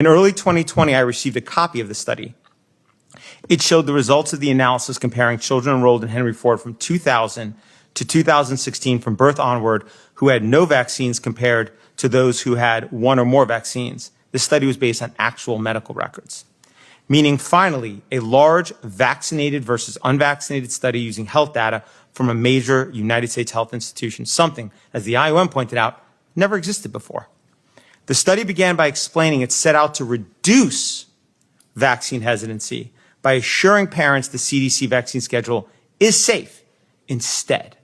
In early 2020, I received a copy of the study. It showed the results of the analysis comparing children enrolled in Henry Ford from 2000 to 2016 from birth onward who had no vaccines compared to those who had one or more vaccines. This study was based on actual medical records, meaning finally a large vaccinated versus unvaccinated study using health data from a major United States health institution, something, as the IOM pointed out, never existed before. The study began by explaining it set out to reduce vaccine hesitancy by assuring parents the CDC vaccine schedule is safe. Instead,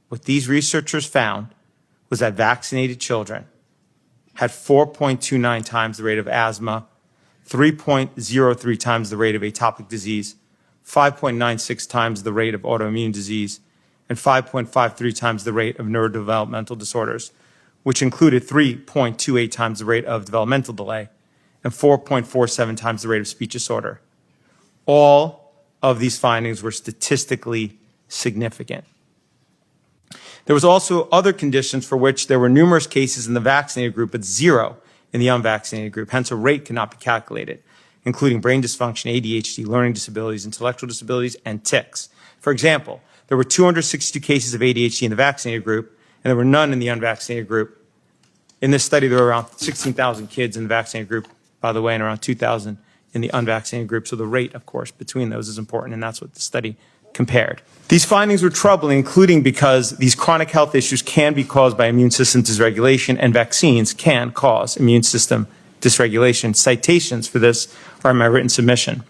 what these researchers found was that vaccinated children had 4.29 times the rate of asthma, 3.03 times the rate of atopic disease, 5.96 times the rate of autoimmune disease, and 5.53 times the rate of neurodevelopmental disorders, which included 3.28 times the rate of developmental delay and 4.47 times the rate of speech disorder. All of these findings were statistically significant. There was also other conditions for which there were numerous cases in the vaccinated group, but zero in the unvaccinated group. Hence, a rate cannot be calculated, including brain dysfunction, ADHD, learning disabilities, intellectual disabilities, and tics. For example, there were 262 cases of ADHD in the vaccinated group, and there were none in the unvaccinated group. In this study, there were around 16,000 kids in the vaccinated group, by the way, and around 2,000 in the unvaccinated group. So the rate, of course, between those is important, and that's what the study compared. These findings were troubling, including because these chronic health issues can be caused by immune system dysregulation, and vaccines can cause immune system dysregulation. Citations for this are in my written submission.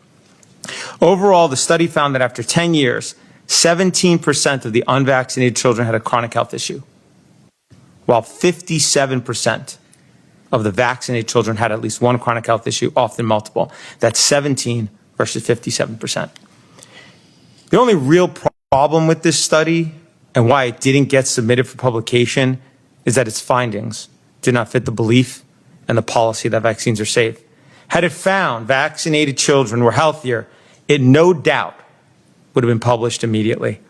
Overall, the study found that after 10 years, 17% of the unvaccinated children had a chronic health issue, while 57% of the vaccinated children had at least one chronic health issue, often multiple. That's 17 versus 57%. The only real problem with this study and why it didn't get submitted for publication is that its findings did not fit the belief and the policy that vaccines are safe. Had it found vaccinated children were healthier, it no doubt would have been published immediately.